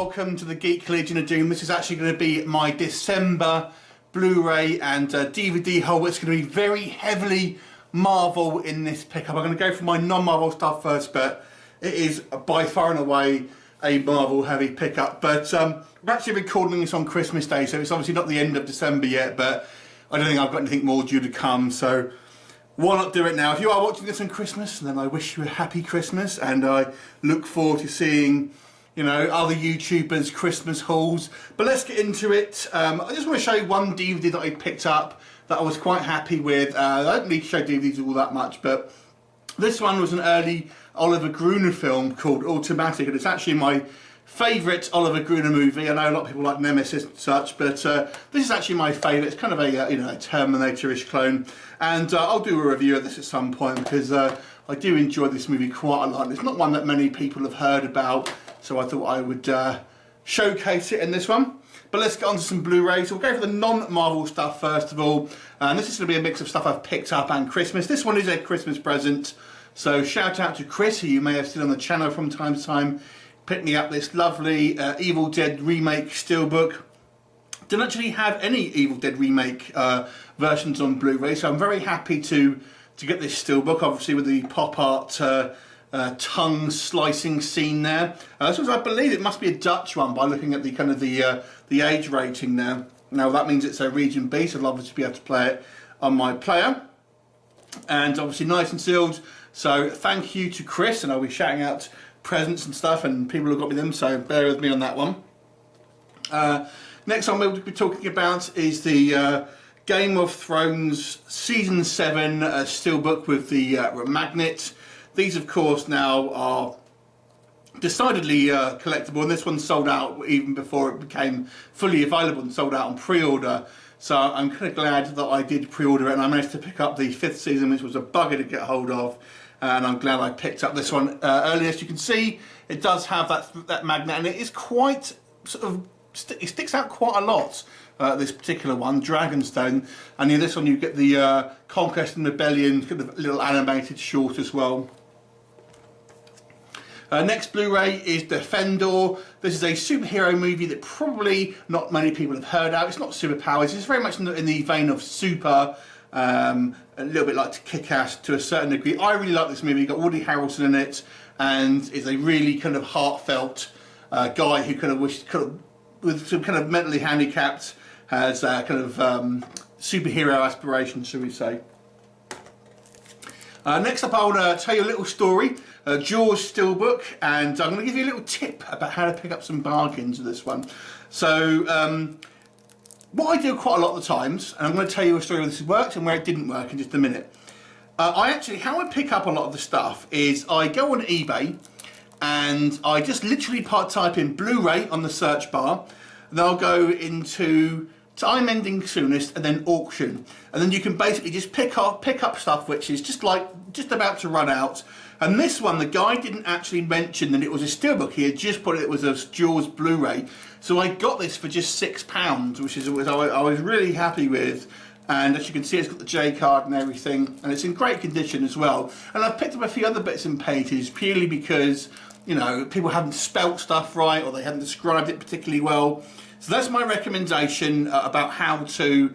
welcome to the Geek Legion of Doom. This is actually going to be my December Blu-ray and DVD haul. It's going to be very heavily Marvel in this pickup. I'm going to go for my non-Marvel stuff first, but it is by far and away a Marvel heavy pickup. But I'm actually recording this on Christmas Day, so it's obviously not the end of December yet, but I don't think I've got anything more due to come, so why not do it now? If you are watching this on Christmas, then I wish you a happy Christmas, and I look forward to seeing, you know, other YouTubers' Christmas hauls. But let's get into it. I just want to show you one DVD that I picked up that I was quite happy with. I don't need to show DVDs all that much, but this one was an early Oliver Gruner film called Automatic, and it's actually my favourite Oliver Gruner movie. I know a lot of people like Nemesis and such, but this is actually my favourite. It's kind of a you know, a Terminator-ish clone, and I'll do a review of this at some point because I do enjoy this movie quite a lot. It's not one that many people have heard about, so I thought I would showcase it in this one. But let's get on to some Blu-rays. We'll go for the non-Marvel stuff first of all, and this is going to be a mix of stuff I've picked up and Christmas. This one is a Christmas present, so shout out to Chris, who you may have seen on the channel from time to time. Picked me up this lovely Evil Dead remake steelbook. Didn't actually have any Evil Dead remake versions on Blu-ray, so I'm very happy to get this steelbook, obviously with the pop art tongue slicing scene there. This was, I believe, it must be a Dutch one by looking at the kind of the age rating there. Now that means it's a region B, so I'll obviously be able to play it on my player, and obviously nice and sealed. So thank you to Chris, and I'll be shouting out presents and stuff and people who got me them, so bear with me on that one. Next one we'll be talking about is the Game of Thrones Season 7 steelbook with the magnet. These of course now are decidedly collectible, and this one sold out even before it became fully available and sold out on pre-order. So I'm kind of glad that I did pre-order it, and I managed to pick up the 5th season, which was a bugger to get hold of. And I'm glad I picked up this one early. As you can see, it does have that magnet, and it is quite sort of it sticks out quite a lot. This particular one, Dragonstone, and in this one you get the Conquest and Rebellion kind of little animated short as well. Next Blu-ray is Defendor. This is a superhero movie that probably not many people have heard of. It's not superpowers. It's very much in the vein of Super. A little bit like Kick-Ass to a certain degree. I really like this movie. You've got Woody Harrelson in it, and is a really kind of heartfelt guy who kind of with some kind of mentally handicapped, has kind of superhero aspirations, shall we say. Next up, I want to tell you a little story. Jaws steelbook, and I'm going to give you a little tip about how to pick up some bargains with this one. So what I do quite a lot of the times, and I'm going to tell you a story where this worked and where it didn't work in just a minute. How I pick up a lot of the stuff is I go on eBay and I just literally type in Blu-ray on the search bar, and then I'll go into time ending soonest and then auction, and then you can basically just pick up stuff which is just about to run out. And this one, the guy didn't actually mention that it was a steelbook. He had just put it was a Jaws Blu-ray. So I got this for just £6, which is I was really happy with. And as you can see, it's got the J card and everything, and it's in great condition as well. And I've picked up a few other bits and pieces purely because, you know, people haven't spelt stuff right or they haven't described it particularly well. So that's my recommendation about how to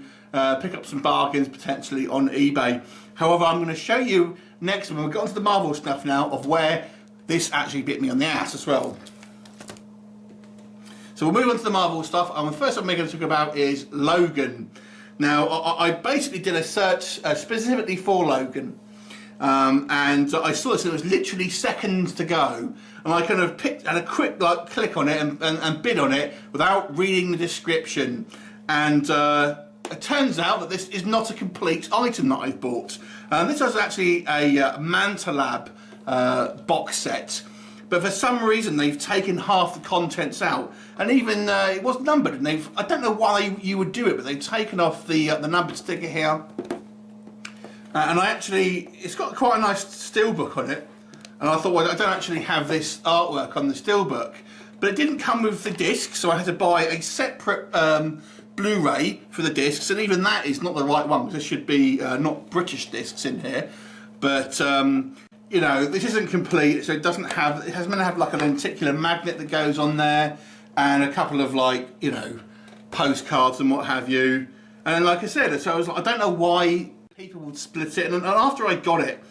pick up some bargains potentially on eBay. However, I'm going to show you next, when we get onto the Marvel stuff now, of where this actually bit me on the ass as well. So we'll move on to the Marvel stuff, and the first one we're going to talk about is Logan. Now, I basically did a search specifically for Logan, and I saw this, and it was literally seconds to go, and I kind of had a quick click on it and bid on it without reading the description, and it turns out that this is not a complete item that I've bought. This was actually a Mantalab box set, but for some reason they've taken half the contents out, and even it was numbered, and I don't know why you would do it, but they've taken off the numbered sticker here, and it's got quite a nice steelbook on it, and I thought, well, I don't actually have this artwork on the steelbook, but it didn't come with the disc, so I had to buy a separate Blu-ray for the discs, and even that is not the right one because there should be not British discs in here. But you know, this isn't complete, so it doesn't have. It has meant to have like a lenticular magnet that goes on there, and a couple of, like, you know, postcards and what have you. And like I said, so I was like, I don't know why people would split it. And after I got it,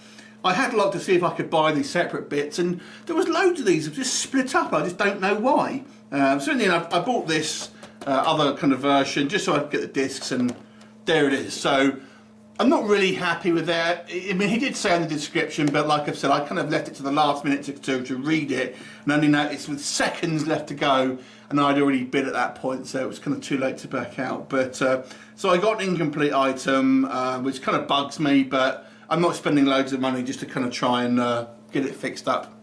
I had a look to see if I could buy these separate bits, and there was loads of these just split up. I just don't know why. So in the end, I bought this other kind of version just so I could get the discs, and there it is. So I'm not really happy with that. I mean, he did say in the description, but like I've said, I kind of left it to the last minute to read it, and only noticed with seconds left to go, and I'd already bid at that point, so it was kind of too late to back out. But so I got an incomplete item, which kind of bugs me, but I'm not spending loads of money just to kind of try and get it fixed up.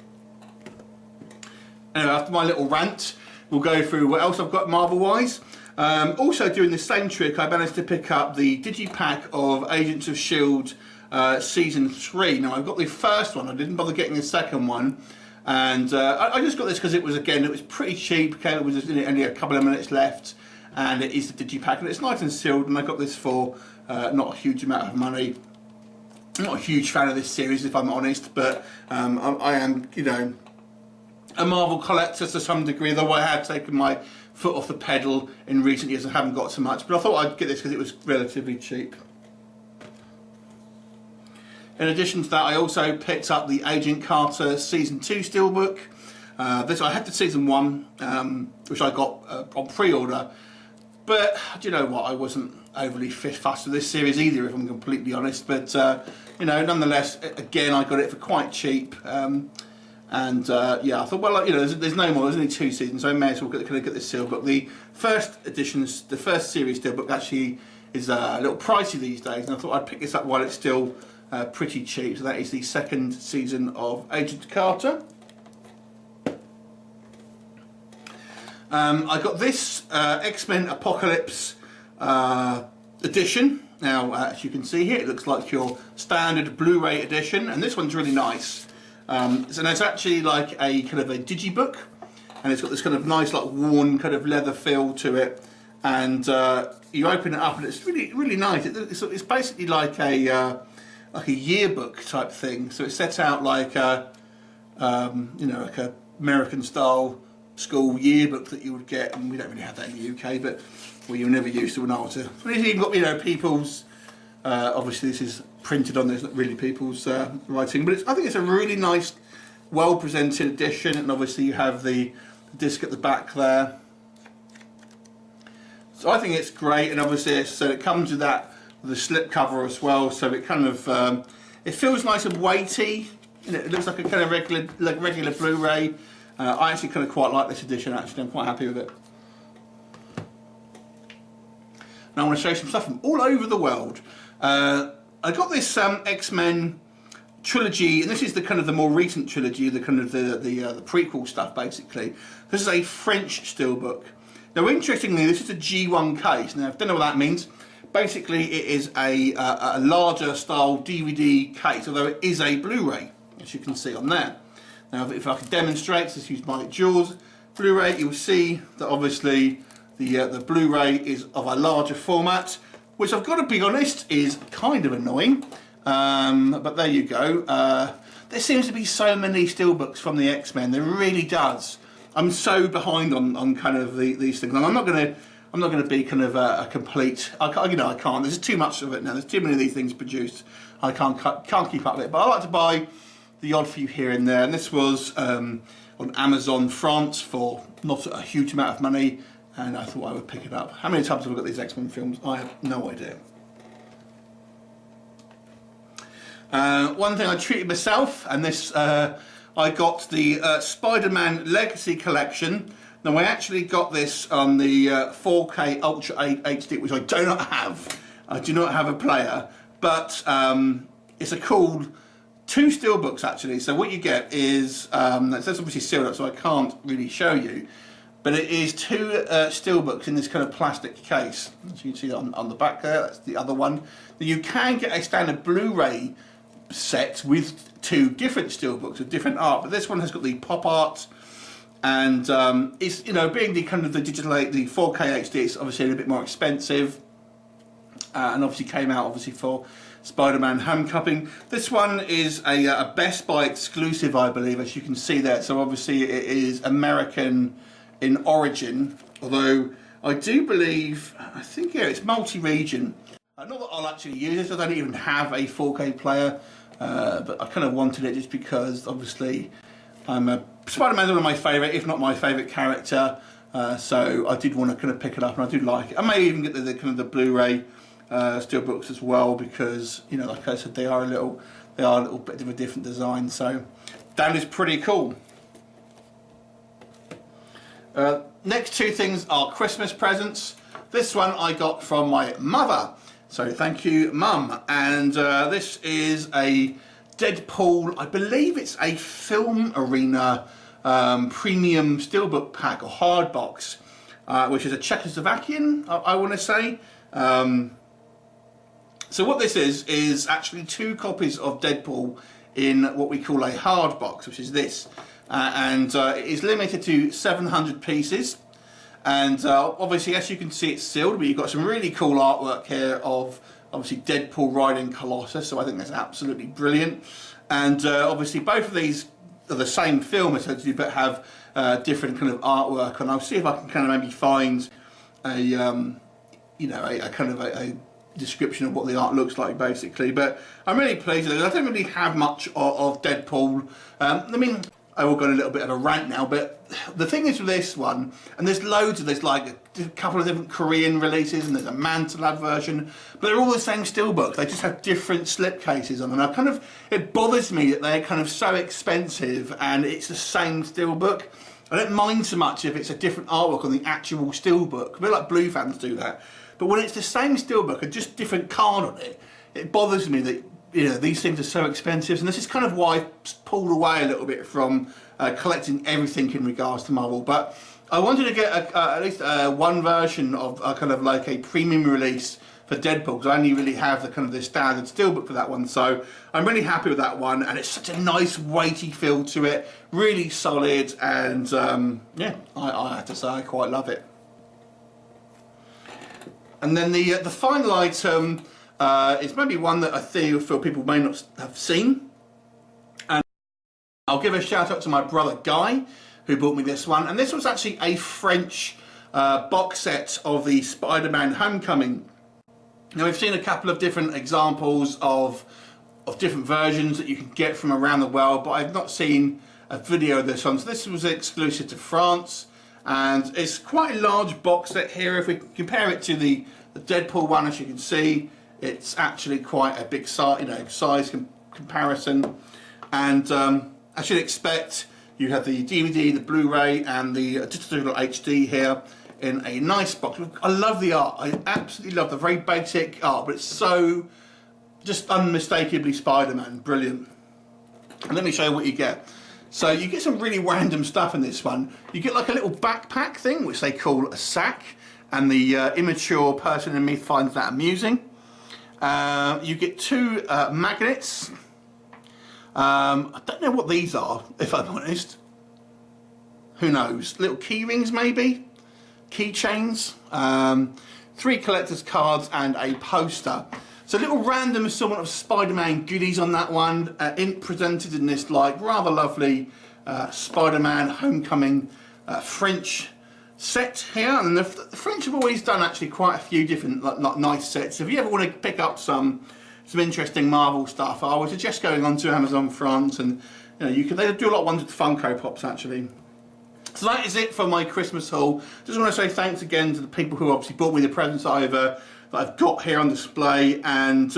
Anyway, after my little rant, we'll go through what else I've got Marvel-wise. Also, doing the same trick, I managed to pick up the digipack of Agents of S.H.I.E.L.D. Season 3. Now, I've got the first one, I didn't bother getting the second one. And I just got this because it was pretty cheap. Okay, it was only a couple of minutes left. And it is the digipack, and it's nice and sealed. And I got this for not a huge amount of money. I'm not a huge fan of this series, if I'm honest, but I am, you know, a Marvel collector to some degree, though I have taken my foot off the pedal in recent years. I haven't got so much, but I thought I'd get this because it was relatively cheap. In addition to that, I also picked up the Agent Carter Season 2 Steelbook. This I had the Season 1, which I got on pre-order, but do you know what, I wasn't overly fussed with this series either, if I'm completely honest, but you know, nonetheless, again, I got it for quite cheap, and yeah, I thought, well, you know, there's no more, there's only 2 seasons, so I may as well get this steelbook. The first editions, the first series steelbook actually is a little pricey these days, and I thought I'd pick this up while it's still pretty cheap. So that is the second season of Agent Carter. I got this X-Men Apocalypse edition. Now, as you can see here, it looks like your standard Blu-ray edition, and this one's really nice. So it's actually like a kind of a digibook, and it's got this kind of nice, like, worn kind of leather feel to it. And you open it up, and it's really nice. It's basically like a yearbook type thing. So it's set out like a you know, like a American style school yearbook that you would get, and we don't really have that in the UK, but well, you were never used to when I was a. It's even got, you know, people's. Obviously, this is printed on. There's not really people's writing, but I think it's a really nice, well presented edition, and obviously you have the disc at the back there. So I think it's great, and obviously so it comes with that with the slip cover as well. So it kind of it feels nice and weighty. You know, it looks like a kind of regular Blu-ray. I actually kind of quite like this edition. Actually, I'm quite happy with it. And I want to show you some stuff from all over the world. I got this X-Men trilogy, and this is the kind of the more recent trilogy, the kind of the prequel stuff basically. This is a French steelbook. Now, interestingly, this is a G1 case. Now, I don't know what that means. Basically, it is a larger style DVD case, although it is a Blu-ray, as you can see on there. Now, if I can demonstrate, let's use my Jaws Blu-ray, you'll see that obviously the Blu-ray is of a larger format, which I've got to be honest is kind of annoying, but there you go. There seems to be so many steelbooks from the X-Men, there really does. I'm so behind on kind of these things, and I'm not going to be kind of a complete. I can't. There's too much of it now. There's too many of these things produced. I can't keep up with it. But I like to buy the odd few here and there, and this was on Amazon France for not a huge amount of money, and I thought I would pick it up. How many times have I got these X-Men films? I have no idea. One thing I treated myself, and this I got the Spider-Man Legacy Collection. Now, I actually got this on the 4K Ultra 8 HD, which I do not have. I do not have a player, but it's a cool 2 steelbooks actually. So what you get is, that's obviously sealed up, so I can't really show you, but it is 2 steelbooks in this kind of plastic case. As you can see on the back there, that's the other one. Now, you can get a standard Blu-ray set with 2 different steelbooks with different art, but this one has got the pop art, and it's, you know, being the kind of the digital 8, the 4K HD, it's obviously a little bit more expensive, and obviously came out obviously for Spider-Man Homecoming. This one is a Best Buy exclusive, I believe, as you can see there. So obviously it is American in Origin, although I do believe, I think, yeah, it's multi-region. Not that I'll actually use this, I don't even have a 4K player, but I kind of wanted it just because, obviously, Spider-Man's one of my favourite, if not my favourite character, so I did want to kind of pick it up, and I do like it. I may even get the kind of the Blu-ray steelbooks as well, because, you know, like I said, they are a little bit of a different design, so that is pretty cool. Next two things are Christmas presents. This one I got from my mother, so thank you, Mum. And this is a Deadpool, I believe it's a Film Arena premium steelbook pack or hard box, which is a Czechoslovakian, I want to say. So what this is actually 2 copies of Deadpool in what we call a hard box, which is this. And it is limited to 700 pieces. And obviously, as you can see, it's sealed, but you've got some really cool artwork here of obviously Deadpool riding Colossus, so I think that's absolutely brilliant. And obviously both of these are the same film essentially, but have different kind of artwork. And I'll see if I can kind of maybe find a you know, a kind of a description of what the art looks like, basically. But I'm really pleased with it. I don't really have much of Deadpool. I mean, I will go on a little bit of a rant now, but the thing is with this one, and there's loads of this, like a couple of different Korean releases, and there's a Mantelab version, but they're all the same steelbook. They just have different slipcases on them. And it bothers me that they're kind of so expensive and it's the same steelbook. I don't mind so much if it's a different artwork on the actual steelbook. A bit like Blue fans do that. But when it's the same steelbook and just different card on it, it bothers me that, you know, these things are so expensive. And this is kind of why I've pulled away a little bit from collecting everything in regards to Marvel. But I wanted to get at least one version of kind of like a premium release for Deadpool, because I only really have the kind of the standard steelbook for that one. So I'm really happy with that one, and it's such a nice weighty feel to it, really solid, and yeah, I have to say I quite love it. And then the final item is maybe one that I feel people may not have seen, and I'll give a shout out to my brother Guy, who bought me this one. And this was actually a French box set of the Spider-Man Homecoming. Now, we've seen a couple of different examples of different versions that you can get from around the world, but I've not seen a video of this one. So this was exclusive to France, and it's quite a large box set here. If we compare it to the Deadpool one, as you can see, it's actually quite a big size, you know, size comparison. And as you'd expect, you have the DVD, the Blu-ray, and the digital HD here in a nice box. I love the art. I absolutely love the very basic art, but it's so just unmistakably Spider-Man. Brilliant. And let me show you what you get. So you get some really random stuff in this one. You get like a little backpack thing, which they call a sack, and the immature person in me finds that amusing. You get 2 magnets. I don't know what these are, if I'm honest. Who knows? Little key rings, maybe? Keychains. 3 collector's cards and a poster. So a little random assortment of Spider-Man goodies on that one, presented in this like rather lovely Spider-Man Homecoming French set here. And the French have always done actually quite a few different like nice sets. If you ever want to pick up some interesting Marvel stuff, I would suggest going on to Amazon France, and you know, they do a lot of ones with Funko Pops actually. So that is it for my Christmas haul. Just want to say thanks again to the people who obviously bought me the presents that I've got here on display, and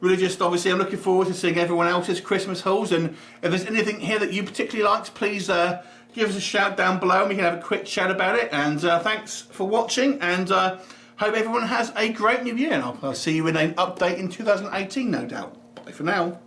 really just obviously I'm looking forward to seeing everyone else's Christmas hauls. And if there's anything here that you particularly liked, please give us a shout down below and we can have a quick chat about it. And thanks for watching, and hope everyone has a great new year, and I'll see you in an update in 2018, no doubt. Bye for now.